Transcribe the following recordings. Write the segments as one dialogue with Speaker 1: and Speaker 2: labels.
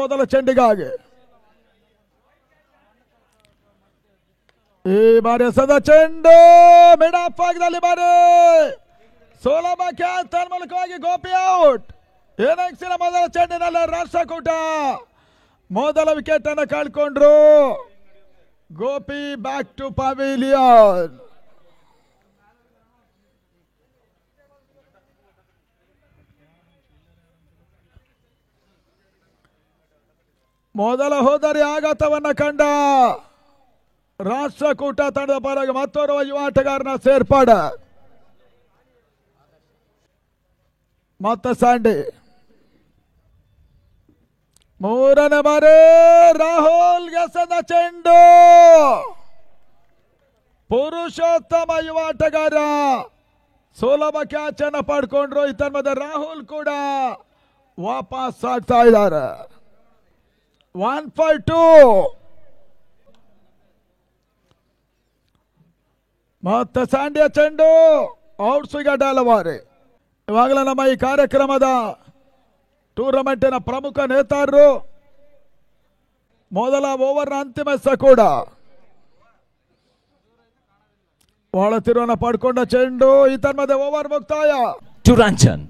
Speaker 1: ಮೊದಲ ಚೆಂಡಿಗಾಗಿ ಈ ಬಾರಿ ಸದ ಚೆಂಡು ಮಿಡ್ ಆಫ್ ಆಗಿದಲ್ಲಿ ಬಾರಿ ಸೋಲಮ ಕ್ಯಾಚ್ ಮೂಲಕವಾಗಿ ಗೋಪಿ ಔಟ್. ಏನಾಗ್ಸಿನ ಮೊದಲ ಚೆಂಡಿನಲ್ಲಿ ರಾಷ್ಟ್ರಕೂಟ ಮೊದಲ ವಿಕೆಟ್ ಅನ್ನು ಕಳ್ಕೊಂಡ್ರು. Gopi back to pavilion. ಮೊದಲ ಹೋದರೆ ಆಘಾತವನ್ನ ಕಂಡ ರಾಷ್ಟ್ರಕೂಟ ತಂಡದ ಪರವಾಗಿ ಮತ್ತೋರ್ವ ಯುವ ಆಟಗಾರನ ಸೇರ್ಪಾಡು. ಮತ್ತೆ ಸ್ಯಾಂಡಿ ಮೂರನೇ ಬಾರಿ ರಾಹುಲ್ ಗೆಸದ ಚೆಂಡು. ಪುರುಷೋತ್ತಮ ಯುವ ಆಟಗಾರ ಸುಲಭ ಕ್ಯಾಚ್ ಅನ್ನು ಪಡ್ಕೊಂಡ್ರು. ಇತರ ರಾಹುಲ್ ಕೂಡ ವಾಪಸ್ ಆಗ್ತಾ ಇದ್ದಾರೆ. 1-2 ಮತ್ತೆ ಸ್ಯಾಂಡಿಯ ಚೆಂಡು ಔಟ್ ಸಿಗಡ್ಡ ಹಲವಾರು. ಇವಾಗಲೇ ನಮ್ಮ ಈ ಕಾರ್ಯಕ್ರಮದ ಟೂರ್ನಮೆಂಟಿನ ಪ್ರಮುಖ ನೇತಾರರು ಮೊದಲ ಓವರ್ನ ಅಂತಿಮ ಕೂಡ ಒಳ ತಿರುವನ್ನ ಪಡ್ಕೊಂಡ ಚೆಂಡು. ಇತರ ಓವರ್ ಮುಕ್ತಾಯ.
Speaker 2: ಟುರಾಂಚನ್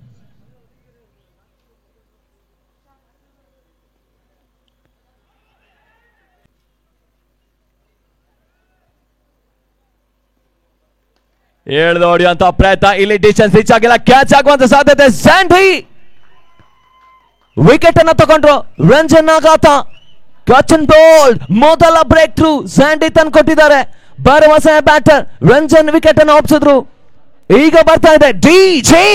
Speaker 2: ಎಳ್ದು ಹೊಡೆಯುವಂತ ಪ್ರಯತ್ನ, ಇಲ್ಲಿ ಡಿಸ್ಟೆನ್ಸ್ ರೀಚ್ ಆಗಿಲ್ಲ, ಕ್ಯಾಚ್ ಆಗುವಂತ ಸಾಧ್ಯತೆ. ಸ್ಯಾಂಡಿ ವಿಕೆಟ್ ಅನ್ನ ತಗೊಂಡ್ರು. ರಂಜನ್ ಆಘಾತ, ಕ್ಯಾಚ್ ಅಂಡ್ ಬಾಲ್, ಮೊದಲ ಬ್ರೇಕ್ ಥ್ರೂ ಸ್ಯಾಂಡಿ ತಂದು ಕೊಟ್ಟಿದ್ದಾರೆ. ಭರವಸೆಯ ಬ್ಯಾಟರ್ ರಂಜನ್ ವಿಕೆಟ್ ಅನ್ನು ಒಪ್ಸಿದ್ರು. ಈಗ ಬರ್ತಾ ಇದೆ ಡಿಜೆ.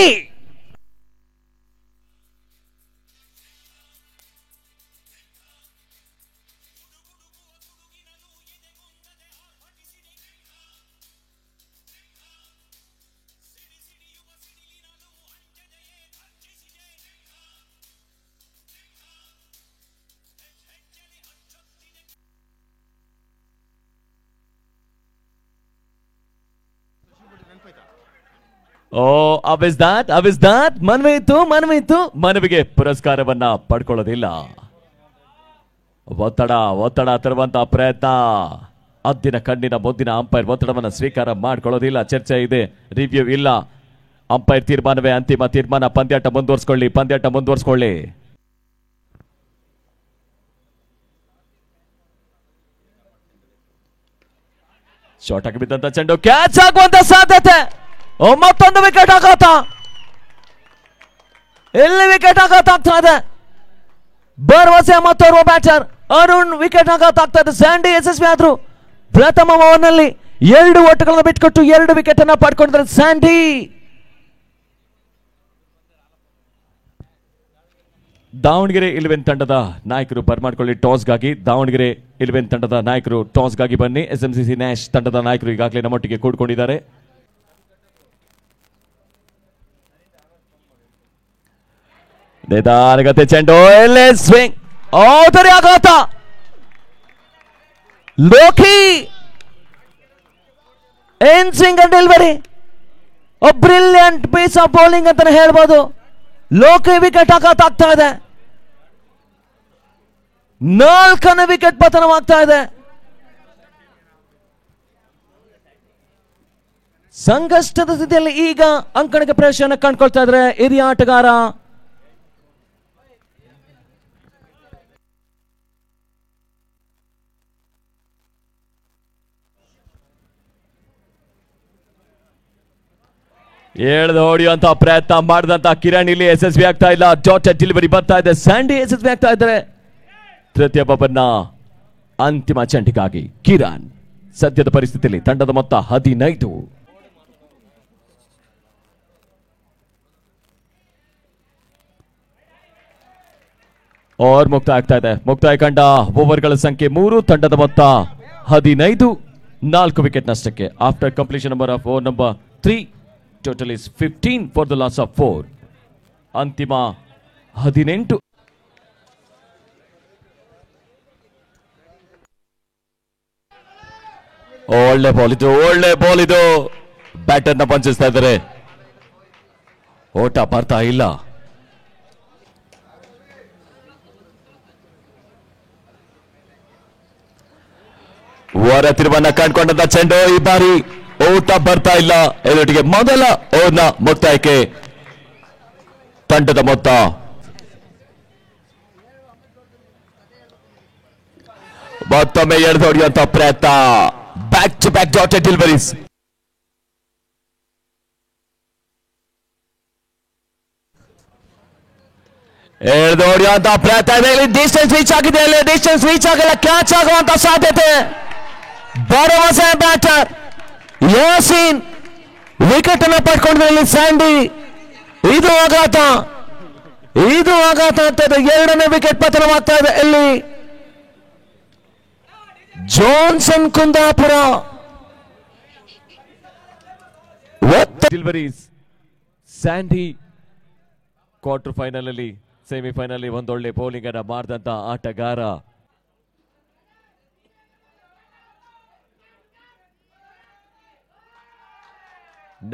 Speaker 2: ಮನವಿ ಇತ್ತು, ಮನವಿಗೆ ಪುರಸ್ಕಾರವನ್ನ ಪಡ್ಕೊಳ್ಳೋದಿಲ್ಲ. ಒತ್ತಡ ತರುವಂತಹ ಪ್ರಯತ್ನ, ಅದ್ದಿನ ಕಣ್ಣಿನ ಮುದ್ದಿನ ಅಂಪೈರ್ ಒತ್ತಡವನ್ನು ಸ್ವೀಕಾರ ಮಾಡ್ಕೊಳ್ಳೋದಿಲ್ಲ. ಚರ್ಚೆ ಇದೆ, ರಿವ್ಯೂ ಇಲ್ಲ. ಅಂಪೈರ್ ತೀರ್ಮಾನವೇ ಅಂತಿಮ ತೀರ್ಮಾನ. ಪಂದ್ಯಾಟ ಮುಂದುವರಿಸಿಕೊಳ್ಳಿ. ಶಾರ್ಟ್ ಆಗಿ ಬಿದ್ದಂತ ಚೆಂಡು ಕ್ಯಾಚ್ ಆಗುವಂತ ಸಾಧ್ಯತೆ. ಮತ್ತೊಂದು ವಿಕೆಟ್ ಆಘಾತ. ಇಲ್ಲಿ ವಿಕೆಟ್ ಆಘಾತ ಆಗ್ತಾ ಇದೆ. ಭರವಸೆ ಮತ್ತೋರ್ವ ಬ್ಯಾಟರ್ ಅರುಣ್ ವಿಕೆಟ್ ಆಘಾತ ಆಗ್ತಾ ಇದೆ. ಸ್ಯಾಂಡಿ ಯಶಸ್ವಿ ಆದ್ರು. ಪ್ರಥಮ ಓವರ್ನಲ್ಲಿ 2 ಓಟಗಳನ್ನು ಬಿಟ್ಕೊಟ್ಟು 2 ವಿಕೆಟ್ ಅನ್ನ ಪಡ್ಕೊಂಡಿದ್ದಾರೆ ಸ್ಯಾಂಡಿ. ದಾವಣಗೆರೆ 11 ತಂಡದ ನಾಯಕರು ಬರ್ಮಾಡ್ಕೊಳ್ಳಿ ಟಾಸ್ಗಾಗಿ. ದಾವಣಗೆರೆ 11 ತಂಡದ ನಾಯಕರು ಟಾಸ್ಗಾಗಿ ಬನ್ನಿ. SMCC ನ್ಯಾಶ್ ತಂಡದ ನಾಯಕರು ಈಗಾಗಲೇ ನಮ್ಮೊಟ್ಟಿಗೆ ಕೂಡ್ಕೊಂಡಿದ್ದಾರೆ. ನಿಧಾನಗತಿ ಚೆಂಡು, ಸ್ವಿಂಗ್, ಆಘಾತ. Loki in single delivery, brilliant piece of bowling ಅಂತಾನೆ ಹೇಳ್ಬೋದು. ಲೋಕಿ ವಿಕೆಟ್ ಆಘಾತ ಆಗ್ತಾ ಇದೆ. 4ನೇ ವಿಕೆಟ್ ಪತನವಾಗ್ತಾ ಇದೆ. ಸಂಕಷ್ಟದ ಸ್ಥಿತಿಯಲ್ಲಿ ಈಗ ಅಂಕಣಕ್ಕೆ ಪ್ರವೇಶವನ್ನು ಕಂಡುಕೊಳ್ತಾ ಇದ್ದಾರೆ ಹಿರಿಯ ಆಟಗಾರ ಎಳೆದು ಹೊಡೆಯುವಂತಹ ಪ್ರಯತ್ನ ಮಾಡಿದಂತ ಕಿರಣ್ ಇಲ್ಲಿ ಯಶಸ್ವಿ ಆಗ್ತಾ ಇಲ್ಲ. ಡಾಟೆಡ್ ಡೆಲಿವರಿ ಬರ್ತಾ ಇದೆ. ಸ್ಯಾಂಡಿ ಯಶಸ್ವಿ ಆಗ್ತಾ ಇದ್ದಾರೆ. ತೃತೀಯ ಓವರ್ನ ಅಂತಿಮ ಚೆಂಡಿಗಾಗಿ ಕಿರಣ್. ಸದ್ಯದ ಪರಿಸ್ಥಿತಿಯಲ್ಲಿ ತಂಡದ ಮೊತ್ತ 15. ಓವರ್ ಮುಕ್ತಾಯ ಆಗ್ತಾ ಇದೆ. ಮುಕ್ತಾಯ ಕಂಡ ಓವರ್ಗಳ ಸಂಖ್ಯೆ 3. ತಂಡದ ಮೊತ್ತ 15. 4 ವಿಕೆಟ್ ನಷ್ಟಕ್ಕೆ. After completion of over number 3 total is 15 for the loss of 4. ಅಂತಿಮ 18. ಒಳ್ಳೆ ಬಾಲ್ ಇದು. ಬ್ಯಾಟರ್ ನ ಪಂಚಿಸ್ತಾ ಇದ್ದಾರೆ. ಓಟ ಬರ್ತಾ ಇಲ್ಲ. ಹೊರ ತಿರುವನ್ನ ಕಂಡುಕೊಂಡಂತ ಚೆಂಡು ಈ ಬಾರಿ ಓಟ ಬರ್ತಾ ಇಲ್ಲ. ಇದರೊಟ್ಟಿಗೆ ಮೊದಲ ಓವರ್ನ ಮುಕ್ತಾಯಕ್ಕೆ ತಂಡದ ಮೊತ್ತ ಮತ್ತೊಮ್ಮೆ ಎಳೆದು ಹೊಡೆಯುವಂತ ಪ್ರಯತ್ನ. Back to back dotted deliveries. ಎಳೆದು ಹೊಡೆಯುವಂತ ಪ್ರಯತ್ನ ಇದೆ. ಇಲ್ಲಿ ಡಿಸ್ಟೆನ್ಸ್ ರೀಚ್ ಆಗಿದೆ. ಇಲ್ಲಿ ಡಿಸ್ಟೆನ್ಸ್ ರೀಚ್ ಆಗಿಲ್ಲ. ಕ್ಯಾಚ್ ಆಗುವಂತ ಸಾಧ್ಯತೆ. ಭರವಸೆ ಬ್ಯಾಟರ್ ಯಾಸೀನ್ ವಿಕೆಟ್ ಅನ್ನು ಪಡ್ಕೊಂಡಿದ್ದಾರೆ. ಇಲ್ಲಿ ಸ್ಯಾಂಡಿ ಇದು ಆಘಾತ ಅಂತ ಇದೆ. ಎರಡನೇ ವಿಕೆಟ್ ಪತನವಾಗ್ತಾ ಇದೆ. ಇಲ್ಲಿ Johnson Kundapura deliveries. Sandy quarter final ಅಲ್ಲಿ ಸೆಮಿಫೈನಲ್ ಒಂದೊಳ್ಳೆ ಬೌಲಿಂಗ್ ಅನ್ನ ಮಾಡಿದಂತ ಆಟಗಾರ.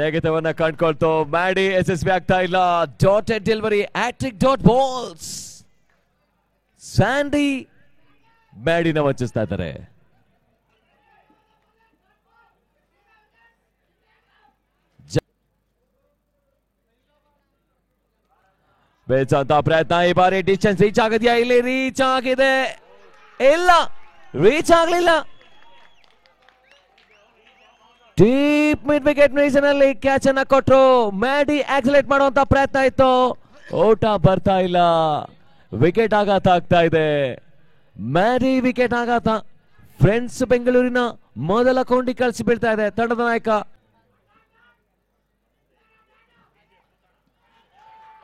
Speaker 2: ನೆಗೆಟಿವ್ ಅನ್ನ ಕಂಡುಕೊಳ್ತು. ಮ್ಯಾಡಿ ಯಶಸ್ವಿ ಆಗ್ತಾ ಇಲ್ಲ. Dotted delivery hat trick dot balls. Sandy ಮ್ಯಾಡಿನ ವಂಚಿಸ್ತಾ ಇದ್ದಾರೆ. ಬೇಜಾಂತ ಪ್ರಯತ್ನ. ಈ ಬಾರಿ ಡಿಸ್ಟೆನ್ಸ್ ರೀಚ್ ಆಗಿದೆಯಾ? ಇಲ್ಲಿ ರೀಚ್ ಆಗಿದೆ. ಇಲ್ಲ, ರೀಚ್ ಆಗಲಿಲ್ಲ. ಡೀಪ್ ಮಿಡ್ ವಿಕೆಟ್ ರೀಸನ್ ಅಲ್ಲಿ ಕ್ಯಾಚ್ ಅನ್ನ ಕೊಟ್ಟರು. ಮ್ಯಾಡಿ ಆಕ್ಸಿಲೇಟ್ ಮಾಡುವಂತ ಪ್ರಯತ್ನ ಇತ್ತು. ಓಟ ಬರ್ತಾ ಇಲ್ಲ. ವಿಕೆಟ್ ಆಘಾತ ಆಗ್ತಾ ಇದೆ. ಮ್ಯಾಡಿ ವಿಕೆಟ್ ಆಘಾತ. ಫ್ರೆಂಡ್ಸ್ ಬೆಂಗಳೂರಿನ ಮೊದಲ ಕೊಂಡಿ ಕಳಿಸಿ ಬೀಳ್ತಾ ಇದೆ ತಂಡದ ನಾಯಕ.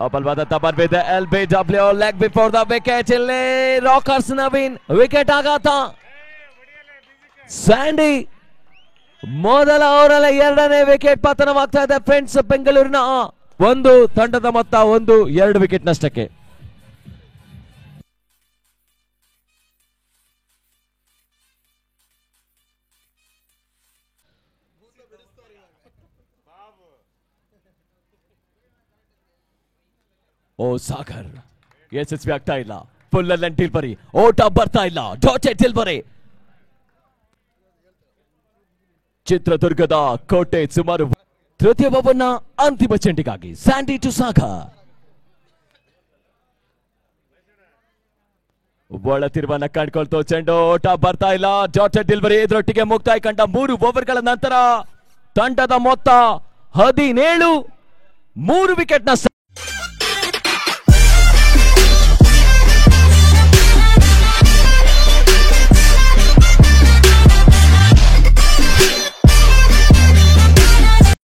Speaker 2: ಅಪಲ್ವಾದಂತ ಬಂದಿದೆ. LBW leg before the wicket. ಇಲ್ಲಿ ರಾಕರ್ಸ್ ನವೀನ್ ವಿಕೆಟ್ ಆಘಾತ. ಸ್ಯಾಂಡಿ ಮೊದಲ ಓವರಲ್ಲಿ ಎರಡನೇ ವಿಕೆಟ್ ಪತನವಾಗ್ತಾ ಇದೆ. ಫ್ರೆಂಡ್ಸ್ ಬೆಂಗಳೂರಿನ ಒಂದು ತಂಡದ ಮೊತ್ತ 1-2 ವಿಕೆಟ್ ನಷ್ಟಕ್ಕೆ. ಓ ಸಾಗರ್ ಯಶಸ್ವಿ ಆಗ್ತಾ ಇಲ್ಲ. Full length delivery. ಓಟ ಬರ್ತಾ ಇಲ್ಲ. Dotted delivery. ಚಿತ್ರದುರ್ಗದ ಕೋಟೆ ಸುಮಾರು ತೃತೀಯ ಓವರ್ನ ಅಂತಿಮ ಚೆಂಡಿಗಾಗಿ ಸ್ಯಾಂಡಿ ಟು ಸಾಗರ್. ಒಳ ತಿರುವನ್ನ ಕಂಡುಕೊಳ್ತು. ಚೆಂಡು ಓಟ ಬರ್ತಾ ಇಲ್ಲ. Dotted delivery. ಇದರೊಟ್ಟಿಗೆ ಮುಕ್ತಾಯ ಕಂಡ 3 ಓವರ್ಗಳ ನಂತರ ತಂಡದ ಮೊತ್ತ 17. 3 ವಿಕೆಟ್ ನಷ್ಟ.